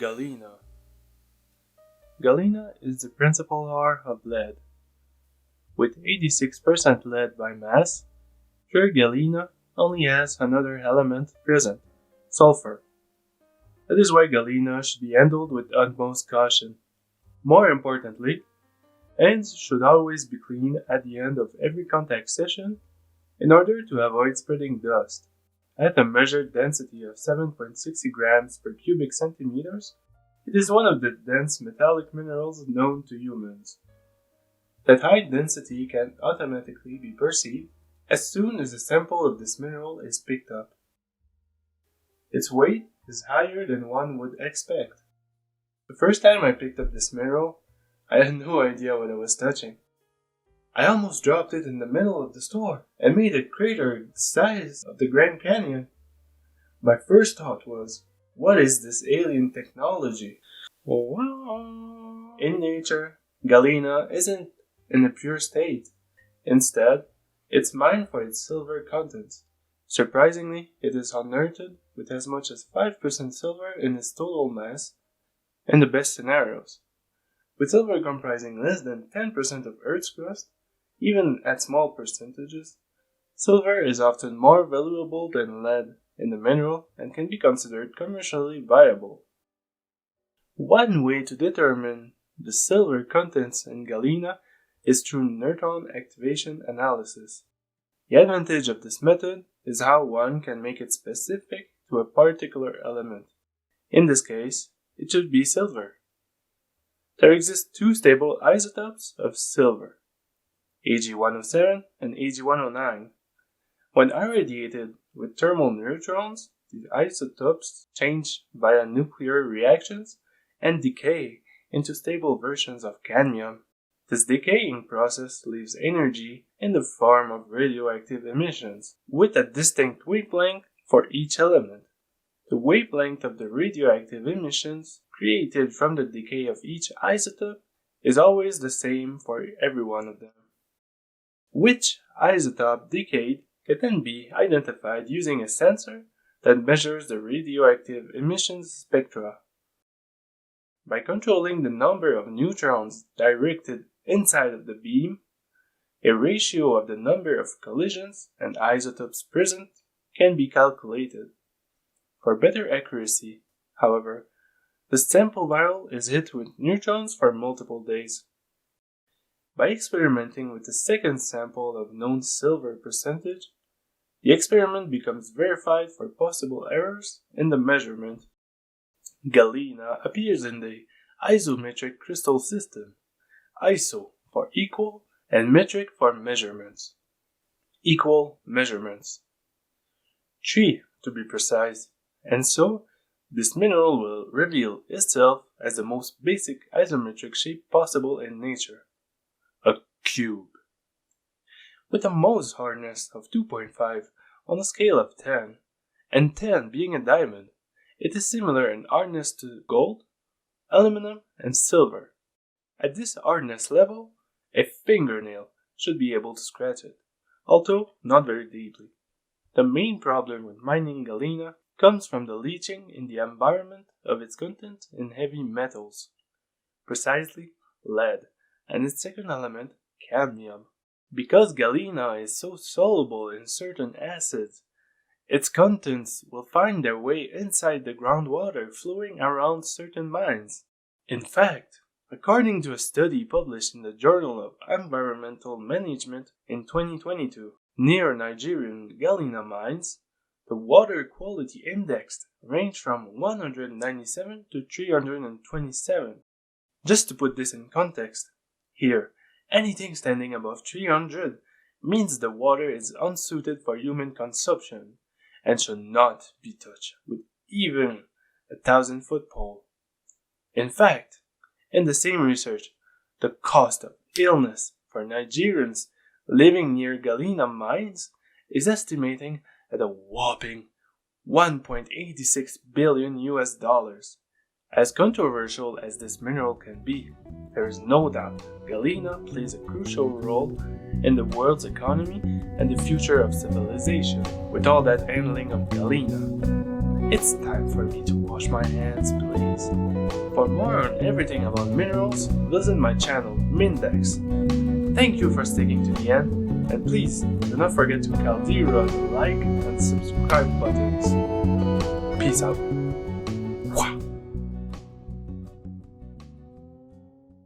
galena. Galena is the principal ore of lead. With 86% lead by mass, pure galena only has another element present, sulfur. That is why galena should be handled with utmost caution. More importantly, hands should always be clean at the end of every contact session in order to avoid spreading dust. At a measured density of 7.60 grams per cubic centimeters, it is one of the dense metallic minerals known to humans. That high density can automatically be perceived as soon as a sample of this mineral is picked up. Its weight is higher than one would expect. The first time I picked up this mineral, I had no idea what I was touching. I almost dropped it in the middle of the store and made a crater the size of the Grand Canyon. My first thought was, what is this alien technology? In nature, galena isn't in a pure state. Instead, it's mined for its silver contents. Surprisingly, it is unearthed with as much as 5% silver in its total mass in the best scenarios. With silver comprising less than 10% of Earth's crust, even at small percentages, silver is often more valuable than lead in the mineral and can be considered commercially viable. One way to determine the silver contents in galena is through neutron activation analysis. The advantage of this method is how one can make it specific to a particular element. In this case, it should be silver. There exist two stable isotopes of silver, Ag107 and Ag109. When irradiated with thermal neutrons, these isotopes change via nuclear reactions and decay into stable versions of cadmium. This decaying process leaves energy in the form of radioactive emissions, with a distinct wavelength for each element. The wavelength of the radioactive emissions created from the decay of each isotope is always the same for every one of them. Which isotope decayed can then be identified using a sensor that measures the radioactive emissions spectra. By controlling the number of neutrons directed inside of the beam, a ratio of the number of collisions and isotopes present can be calculated. For better accuracy, however, the sample vial is hit with neutrons for multiple days. By experimenting with a second sample of known silver percentage, the experiment becomes verified for possible errors in the measurement. Galena appears in the isometric crystal system, iso for equal and metric for measurements. Equal measurements. 3 to be precise, and so this mineral will reveal itself as the most basic isometric shape possible in nature, a cube. With a Mohs hardness of 2.5 on a scale of 10, and 10 being a diamond, it is similar in hardness to gold, aluminum, and silver. At this hardness level, a fingernail should be able to scratch it, although not very deeply. The main problem with mining galena comes from the leaching in the environment of its content in heavy metals, precisely lead, and its second element, cadmium. Because galena is so soluble in certain acids, its contents will find their way inside the groundwater flowing around certain mines. In fact, according to a study published in the Journal of Environmental Management in 2022, near Nigerian galena mines, the water quality index ranged from 197 to 327. Just to put this in context, here, anything standing above 300 means the water is unsuited for human consumption and should not be touched with even a 1,000-foot pole. In fact, in the same research, the cost of illness for Nigerians living near galena mines is estimating at a whopping $1.86 billion US. As controversial as this mineral can be, there is no doubt galena plays a crucial role in the world's economy and the future of civilization. With all that handling of galena, it's time for me to wash wash my hands, please. For more on everything about minerals, visit my channel, Mindex. Thank you for sticking to the end, and please do not forget to click the like and subscribe buttons. Peace out.